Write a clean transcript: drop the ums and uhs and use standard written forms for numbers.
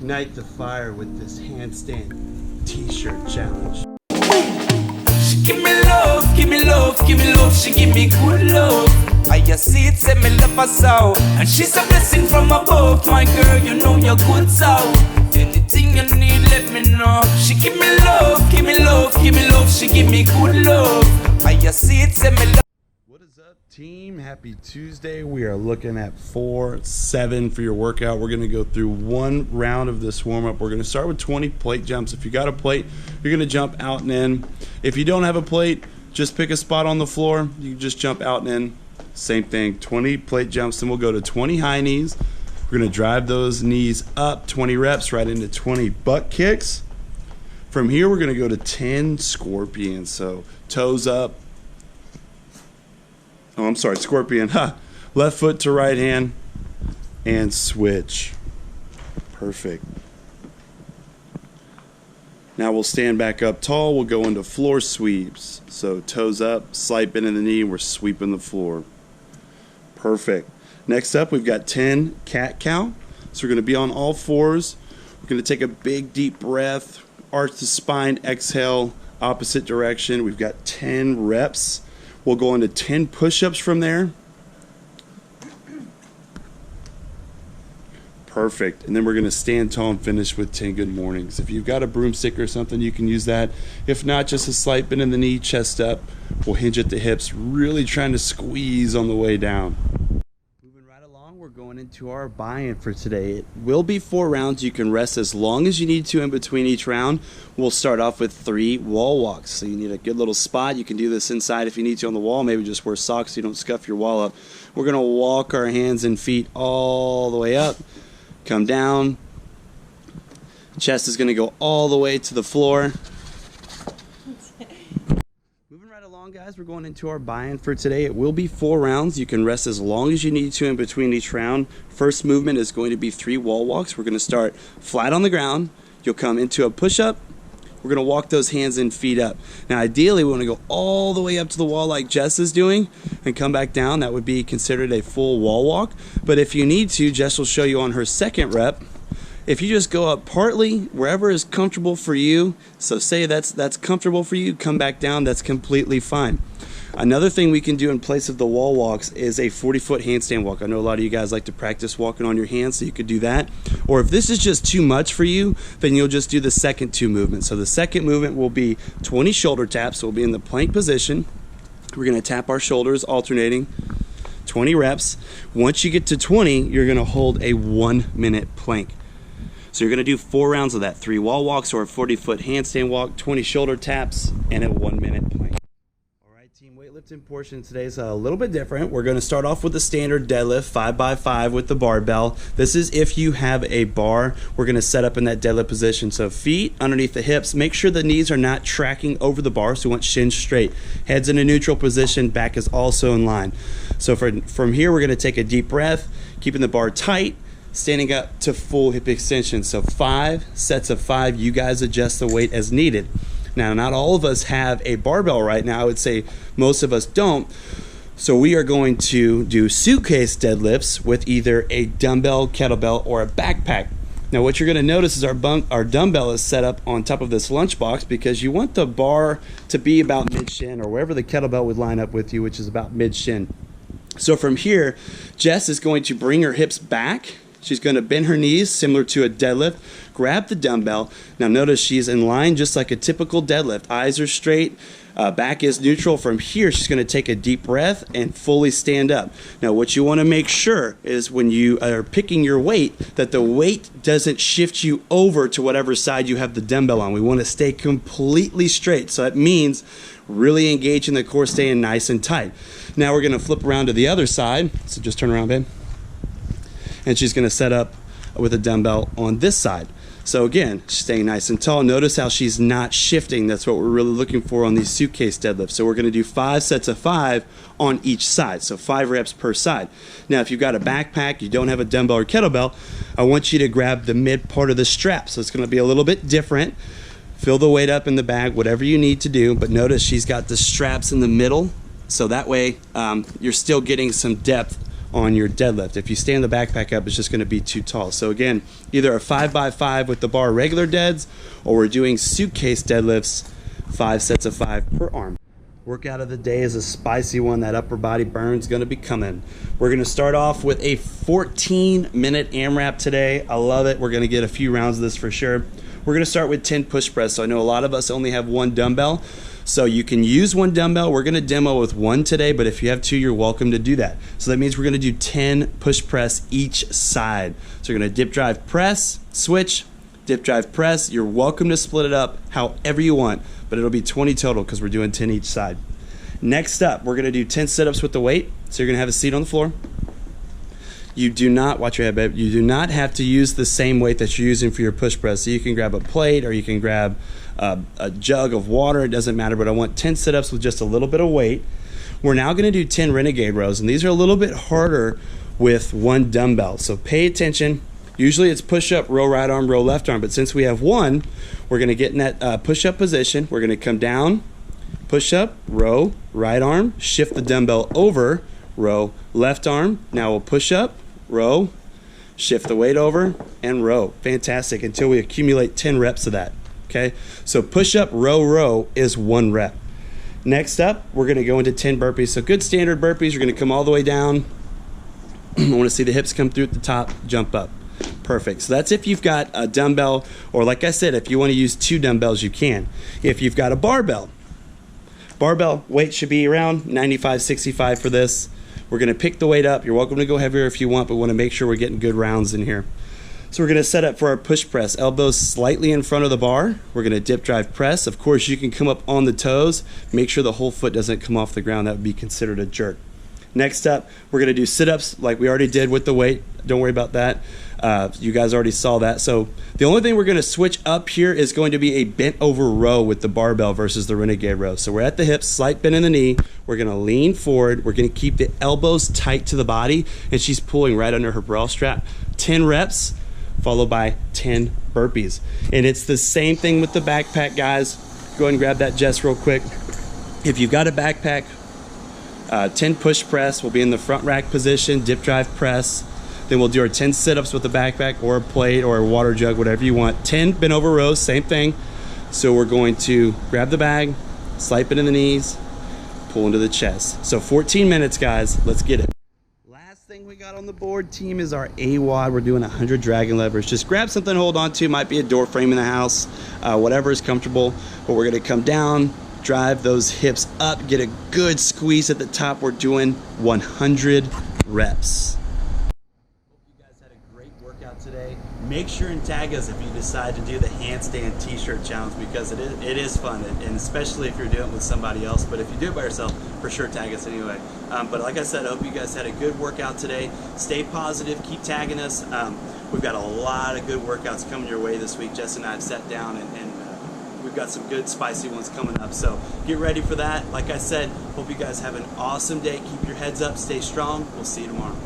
ignite the fire with this handstand t-shirt challenge. She give me love, give me love, give me love. She give me good love. I just see it, say me love her so. And she's a blessing from above. My girl, you know you're good so. Anything you need, let me know. She give me love, give me love, give me love. She give me good love. I just see it, say me love. What is up, team? Happy Tuesday. We are looking at 4-7 for your workout. We're going to go through one round of this warm-up. We're going to start with 20 plate jumps. If you got a plate, you're going to jump out and in. If you don't have a plate, just pick a spot on the floor. You can just jump out and in. Same thing, 20 plate jumps. Then we'll go to 20 high knees. We're going to drive those knees up 20 reps right into 20 butt kicks. From here, we're going to go to 10 scorpions. So toes up. Oh, I'm sorry, scorpion. Left foot to right hand and switch. Perfect. Now we'll stand back up tall. We'll go into floor sweeps. So toes up, slight bend in the knee, and we're sweeping the floor. Perfect. Next up, we've got 10 cat-cow. So we're going to be on all fours. We're going to take a big, deep breath, arch the spine, exhale, opposite direction. We've got 10 reps. We'll go into 10 push-ups from there. Perfect. And then we're going to stand tall and finish with 10 good mornings. If you've got a broomstick or something, you can use that. If not, just a slight bend in the knee, chest up. We'll hinge at the hips, really trying to squeeze on the way down. Moving right along, we're going into our buy-in for today. It will be 4 rounds. You can rest as long as you need to in between each round. We'll start off with 3 wall walks. So you need a good little spot. You can do this inside if you need to on the wall. Maybe just wear socks so you don't scuff your wall up. We're going to walk our hands and feet all the way up. Come down. Chest is going to go all the way to the floor. Moving right along, guys, we're going into our buy-in for today. It will be 4 rounds. You can rest as long as you need to in between each round. First movement is going to be 3 wall walks. We're going to start flat on the ground. You'll come into a push-up. We're going to walk those hands and feet up. Now, ideally, we want to go all the way up to the wall like Jess is doing and come back down. That would be considered a full wall walk. But if you need to, Jess will show you on her second rep. If you just go up partly, wherever is comfortable for you, so say that's comfortable for you, come back down, that's completely fine. Another thing we can do in place of the wall walks is a 40-foot handstand walk. I know a lot of you guys like to practice walking on your hands, so you could do that. Or if this is just too much for you, then you'll just do the second 2 movements. So the second movement will be 20 shoulder taps. So we'll be in the plank position. We're going to tap our shoulders, alternating 20 reps. Once you get to 20, you're going to hold a 1-minute plank. So you're going to do 4 rounds of that, 3 wall walks or a 40-foot handstand walk, 20 shoulder taps, and a 1-minute plank. All right, team, weightlifting portion today is a little bit different. We're going to start off with the standard deadlift, 5x5 with the barbell. This is if you have a bar. We're going to set up in that deadlift position. So feet underneath the hips. Make sure the knees are not tracking over the bar, so we want shins straight. Head's in a neutral position. Back is also in line. So from here, we're going to take a deep breath, keeping the bar tight, standing up to full hip extension. So 5 sets of 5. You guys adjust the weight as needed. Now, not all of us have a barbell right now. I would say most of us don't. So we are going to do suitcase deadlifts with either a dumbbell, kettlebell, or a backpack. Now, what you're going to notice is our dumbbell is set up on top of this lunchbox because you want the bar to be about mid-shin or wherever the kettlebell would line up with you, which is about mid-shin. So from here, Jess is going to bring her hips back. She's going to bend her knees similar to a deadlift, grab the dumbbell. Now notice she's in line just like a typical deadlift. Eyes are straight, back is neutral. From here, she's going to take a deep breath and fully stand up. Now what you want to make sure is when you are picking your weight, that the weight doesn't shift you over to whatever side you have the dumbbell on. We want to stay completely straight. So that means really engaging the core, staying nice and tight. Now we're going to flip around to the other side. So just turn around, babe. And she's going to set up with a dumbbell on this side. So again, staying nice and tall. Notice how she's not shifting. That's what we're really looking for on these suitcase deadlifts. So we're going to do 5 sets of 5 on each side. So 5 reps per side. Now, if you've got a backpack, you don't have a dumbbell or kettlebell, I want you to grab the mid part of the strap. So it's going to be a little bit different. Fill the weight up in the bag, whatever you need to do. But notice she's got the straps in the middle. So that way you're still getting some depth on your deadlift. If you stand the backpack up, it's just going to be too tall. So again, either a 5x5 with the bar regular deads, or we're doing suitcase deadlifts, 5 sets of 5 per arm. Workout of the day is a spicy one. That upper body burn's going to be coming. We're going to start off with a 14-minute AMRAP today. I love it. We're going to get a few rounds of this for sure. We're going to start with 10 push press. So I know a lot of us only have one dumbbell, so you can use one dumbbell. We're going to demo with one today, but if you have two, you're welcome to do that. So that means we're going to do 10 push press each side. So we're going to dip, drive, press, switch, dip, drive, press. You're welcome to split it up however you want, but it'll be 20 total because we're doing 10 each side. Next up, we're going to do 10 sit-ups with the weight. So you're going to have a seat on the floor. You do not, watch your head, babe, you do not have to use the same weight that you're using for your push press. So you can grab a plate or you can grab a jug of water. It doesn't matter, but I want 10 sit-ups with just a little bit of weight. We're now going to do 10 renegade rows, and these are a little bit harder with one dumbbell. So pay attention. Usually it's push-up, row right arm, row left arm, but since we have one, we're going to get in that push-up position. We're going to come down, push-up, row, right arm, shift the dumbbell over, row, left arm. Now we'll push up, row, shift the weight over, and row. Fantastic, until we accumulate 10 reps of that. Okay, so push up, row, row is 1 rep. Next up, we're going to go into 10 burpees. So good standard burpees. You're going to come all the way down. I want to see the hips come through at the top, jump up. Perfect. So that's if you've got a dumbbell, or like I said, if you want to use 2 dumbbells, you can. If you've got a barbell weight should be around 95, 65 for this. We're going to pick the weight up. You're welcome to go heavier if you want, but we want to make sure we're getting good rounds in here. So we're going to set up for our push press. Elbows slightly in front of the bar. We're going to dip, drive, press. Of course, you can come up on the toes. Make sure the whole foot doesn't come off the ground. That would be considered a jerk. Next up, we're going to do sit-ups like we already did with the weight. Don't worry about that. You guys already saw that. So the only thing we're going to switch up here is going to be a bent over row with the barbell versus the renegade row. So we're at the hips, slight bend in the knee. We're going to lean forward. We're going to keep the elbows tight to the body, and she's pulling right under her bra strap. 10 reps, followed by 10 burpees. And it's the same thing with the backpack, guys. Go ahead and grab that, Jess, real quick. If you've got a backpack, 10 push press, we'll be in the front rack position, dip, drive, press. Then we'll do our 10 sit-ups with a backpack or a plate or a water jug, whatever you want. 10 bent over rows, same thing. So we're going to grab the bag, slight bend in the knees, pull into the chest. So 14 minutes, guys. Let's get it. Last thing we got on the board, team, is our AWOD. We're doing 100 dragon levers. Just grab something to hold on to. Might be a door frame in the house, whatever is comfortable. But we're going to come down, drive those hips up, get a good squeeze at the top. We're doing 100 reps. Today, make sure and tag us if you decide to do the handstand t-shirt challenge, because it is fun, and especially if you're doing it with somebody else. But if you do it by yourself, for sure tag us anyway. But like I said, I hope you guys had a good workout today. Stay positive, keep tagging us. We've got a lot of good workouts coming your way this week. Jess and I have sat down and we've got some good spicy ones coming up, so get ready for that. Like I said, hope you guys have an awesome day. Keep your heads up, stay strong. We'll see you tomorrow.